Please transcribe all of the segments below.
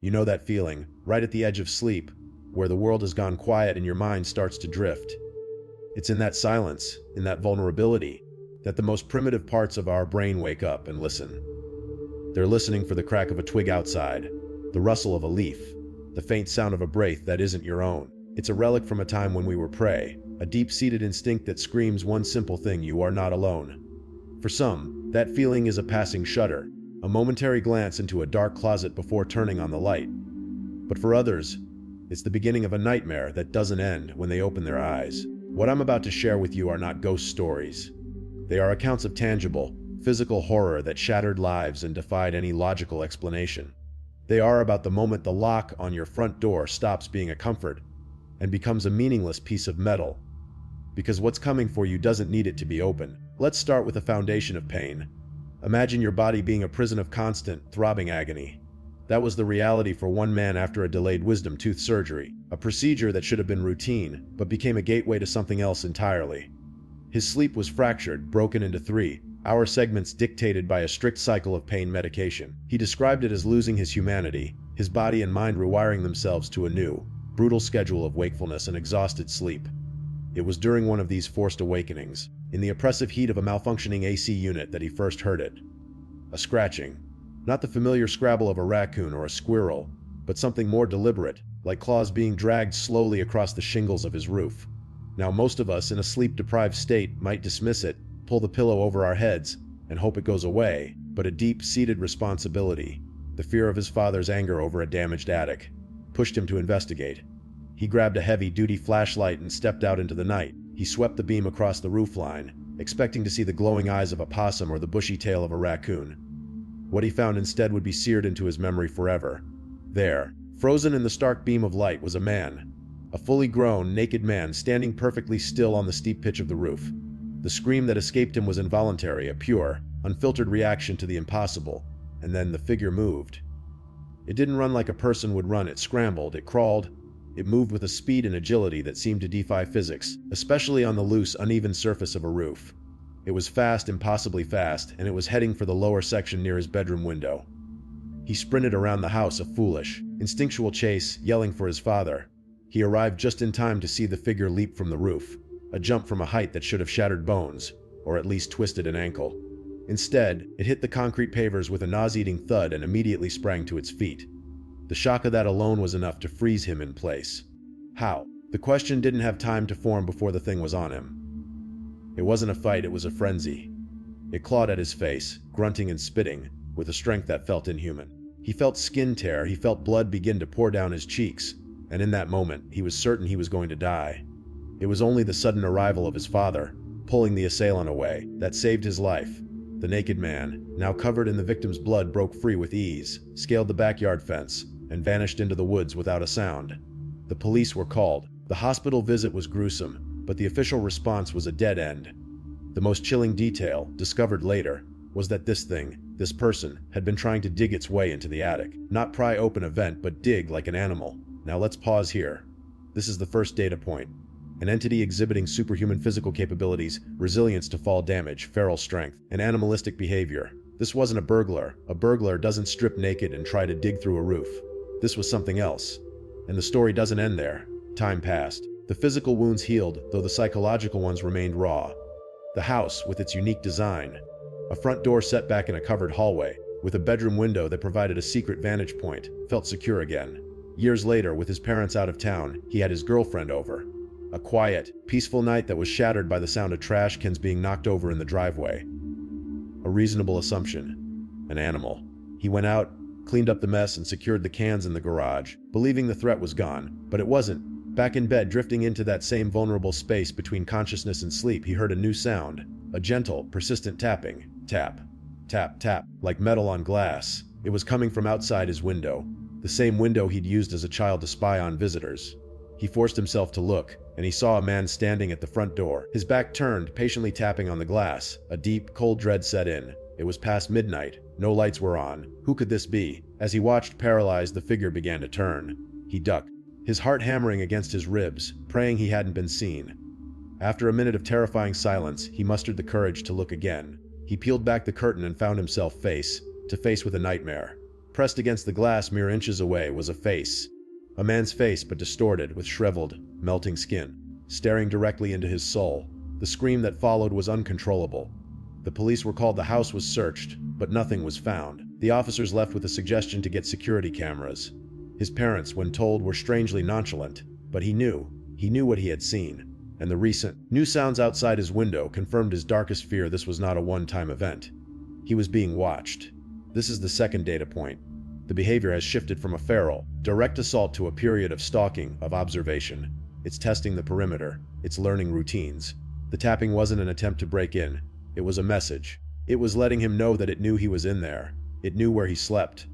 You know that feeling, right at the edge of sleep, where the world has gone quiet and your mind starts to drift. It's in that silence, in that vulnerability, that the most primitive parts of our brain wake up and listen. They're listening for the crack of a twig outside, the rustle of a leaf, the faint sound of a breath that isn't your own. It's a relic from a time when we were prey, a deep-seated instinct that screams one simple thing: you are not alone. For some, that feeling is a passing shudder, a momentary glance into a dark closet before turning on the light. But for others, it's the beginning of a nightmare that doesn't end when they open their eyes. What I'm about to share with you are not ghost stories. They are accounts of tangible, physical horror that shattered lives and defied any logical explanation. They are about the moment the lock on your front door stops being a comfort and becomes a meaningless piece of metal. Because what's coming for you doesn't need it to be open. Let's start with a foundation of pain. Imagine your body being a prison of constant, throbbing agony. That was the reality for one man after a delayed wisdom tooth surgery, a procedure that should have been routine, but became a gateway to something else entirely. His sleep was fractured, broken into 3-hour segments dictated by a strict cycle of pain medication. He described it as losing his humanity, his body and mind rewiring themselves to a new, brutal schedule of wakefulness and exhausted sleep. It was during one of these forced awakenings, in the oppressive heat of a malfunctioning AC unit, that he first heard it. A scratching. Not the familiar scrabble of a raccoon or a squirrel, but something more deliberate, like claws being dragged slowly across the shingles of his roof. Now, most of us in a sleep-deprived state might dismiss it, pull the pillow over our heads, and hope it goes away, but a deep-seated responsibility, the fear of his father's anger over a damaged attic, pushed him to investigate. He grabbed a heavy-duty flashlight and stepped out into the night. He swept the beam across the roofline, expecting to see the glowing eyes of a possum or the bushy tail of a raccoon. What he found instead would be seared into his memory forever. There, frozen in the stark beam of light, was a man. A fully grown, naked man standing perfectly still on the steep pitch of the roof. The scream that escaped him was involuntary, a pure, unfiltered reaction to the impossible. And then the figure moved. It didn't run like a person would run. It scrambled, it crawled. It moved with a speed and agility that seemed to defy physics, especially on the loose, uneven surface of a roof. It was fast, impossibly fast, and it was heading for the lower section near his bedroom window. He sprinted around the house, a foolish, instinctual chase, yelling for his father. He arrived just in time to see the figure leap from the roof, a jump from a height that should have shattered bones, or at least twisted an ankle. Instead, it hit the concrete pavers with a nauseating thud and immediately sprang to its feet. The shock of that alone was enough to freeze him in place. How? The question didn't have time to form before the thing was on him. It wasn't a fight, it was a frenzy. It clawed at his face, grunting and spitting, with a strength that felt inhuman. He felt skin tear, he felt blood begin to pour down his cheeks, and in that moment, he was certain he was going to die. It was only the sudden arrival of his father, pulling the assailant away, that saved his life. The naked man, now covered in the victim's blood, broke free with ease, scaled the backyard fence, and vanished into the woods without a sound. The police were called. The hospital visit was gruesome, but the official response was a dead end. The most chilling detail, discovered later, was that this person, had been trying to dig its way into the attic. Not pry open a vent, but dig like an animal. Now let's pause here. This is the first data point. An entity exhibiting superhuman physical capabilities, resilience to fall damage, feral strength, and animalistic behavior. This wasn't a burglar. A burglar doesn't strip naked and try to dig through a roof. This was something else. And the story doesn't end there. Time passed. The physical wounds healed, though the psychological ones remained raw. The house, with its unique design, a front door set back in a covered hallway, with a bedroom window that provided a secret vantage point, felt secure again. Years later, with his parents out of town, he had his girlfriend over. A quiet, peaceful night that was shattered by the sound of trash cans being knocked over in the driveway. A reasonable assumption. An animal. He went out, cleaned up the mess, and secured the cans in the garage, believing the threat was gone. But it wasn't. Back in bed, drifting into that same vulnerable space between consciousness and sleep, he heard a new sound. A gentle, persistent tapping. Tap. Tap, tap, like metal on glass. It was coming from outside his window, the same window he'd used as a child to spy on visitors. He forced himself to look, and he saw a man standing at the front door, his back turned, patiently tapping on the glass. A deep, cold dread set in. It was past midnight. No lights were on. Who could this be? As he watched, paralyzed, the figure began to turn. He ducked, his heart hammering against his ribs, praying he hadn't been seen. After a minute of terrifying silence, he mustered the courage to look again. He peeled back the curtain and found himself face to face with a nightmare. Pressed against the glass mere inches away was a face. A man's face, but distorted, with shriveled, melting skin, staring directly into his soul. The scream that followed was uncontrollable. The police were called, the house was searched, but nothing was found. The officers left with a suggestion to get security cameras. His parents, when told, were strangely nonchalant, but he knew what he had seen. And the recent new sounds outside his window confirmed his darkest fear. This was not a one-time event. He was being watched. This is the second data point. The behavior has shifted from a feral, direct assault to a period of stalking, of observation. It's testing the perimeter. It's learning routines. The tapping wasn't an attempt to break in. It was a message. It was letting him know that it knew he was in there. It knew where he slept.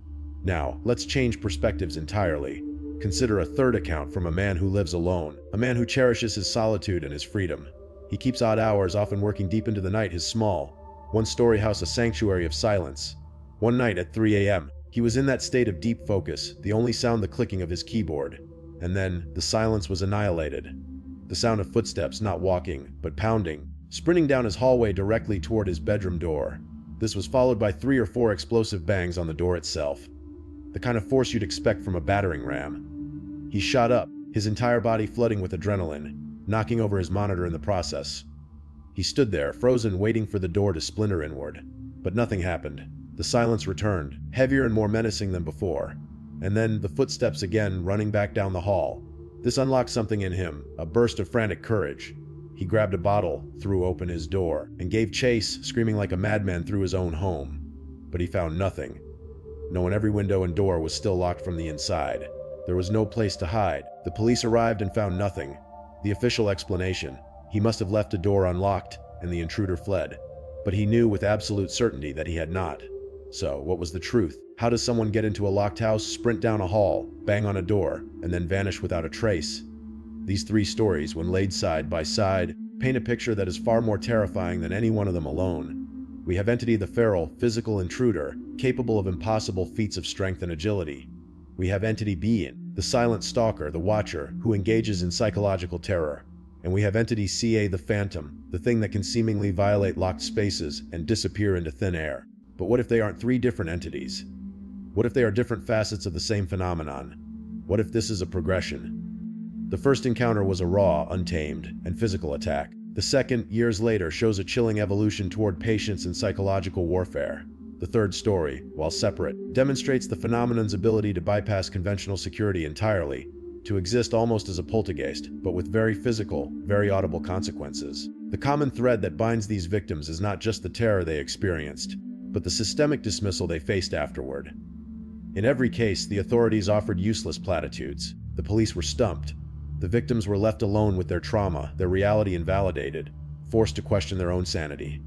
Now, let's change perspectives entirely. Consider a third account from a man who lives alone, a man who cherishes his solitude and his freedom. He keeps odd hours, often working deep into the night. His small, one-story house a sanctuary of silence. One night at 3 a.m., he was in that state of deep focus, the only sound the clicking of his keyboard. And then, the silence was annihilated. The sound of footsteps, not walking, but pounding, sprinting down his hallway directly toward his bedroom door. This was followed by 3 or 4 explosive bangs on the door itself. The kind of force you'd expect from a battering ram. He shot up, his entire body flooding with adrenaline, knocking over his monitor in the process. He stood there, frozen, waiting for the door to splinter inward. But nothing happened. The silence returned, heavier and more menacing than before. And then, the footsteps again, running back down the hall. This unlocked something in him, a burst of frantic courage. He grabbed a bottle, threw open his door, and gave chase, screaming like a madman through his own home. But he found nothing. No, and every window and door was still locked from the inside. There was no place to hide. The police arrived and found nothing. The official explanation: he must have left a door unlocked, and the intruder fled. But he knew with absolute certainty that he had not. So, what was the truth? How does someone get into a locked house, sprint down a hall, bang on a door, and then vanish without a trace? These 3 stories, when laid side by side, paint a picture that is far more terrifying than any one of them alone. We have Entity, the feral, physical intruder, capable of impossible feats of strength and agility. We have Entity B, the silent stalker, the watcher, who engages in psychological terror. And we have Entity CA, the phantom, the thing that can seemingly violate locked spaces and disappear into thin air. But what if they aren't 3 different entities? What if they are different facets of the same phenomenon? What if this is a progression? The first encounter was a raw, untamed, and physical attack. The second, years later, shows a chilling evolution toward patience and psychological warfare. The third story, while separate, demonstrates the phenomenon's ability to bypass conventional security entirely, to exist almost as a poltergeist, but with very physical, very audible consequences. The common thread that binds these victims is not just the terror they experienced, but the systemic dismissal they faced afterward. In every case, the authorities offered useless platitudes. The police were stumped. The victims were left alone with their trauma, their reality invalidated, forced to question their own sanity.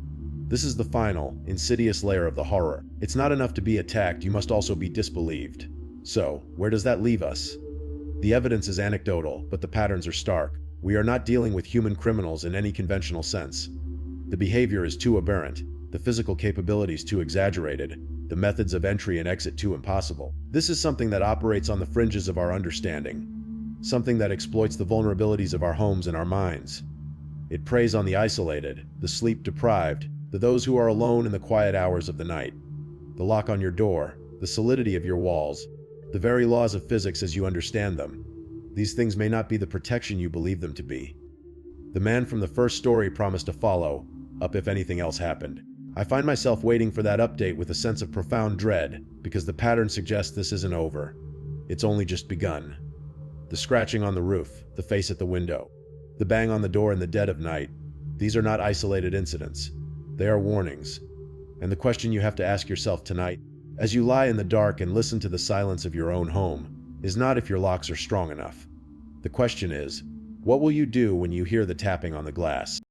This is the final, insidious layer of the horror. It's not enough to be attacked, you must also be disbelieved. So, where does that leave us? The evidence is anecdotal, but the patterns are stark. We are not dealing with human criminals in any conventional sense. The behavior is too aberrant, the physical capabilities too exaggerated, the methods of entry and exit too impossible. This is something that operates on the fringes of our understanding. Something that exploits the vulnerabilities of our homes and our minds. It preys on the isolated, the sleep-deprived, those who are alone in the quiet hours of the night. The lock on your door, the solidity of your walls, the very laws of physics as you understand them. These things may not be the protection you believe them to be. The man from the first story promised to follow up if anything else happened. I find myself waiting for that update with a sense of profound dread, because the pattern suggests this isn't over. It's only just begun. The scratching on the roof, the face at the window, the bang on the door in the dead of night. These are not isolated incidents. They are warnings. And the question you have to ask yourself tonight, as you lie in the dark and listen to the silence of your own home, is not if your locks are strong enough. The question is, what will you do when you hear the tapping on the glass?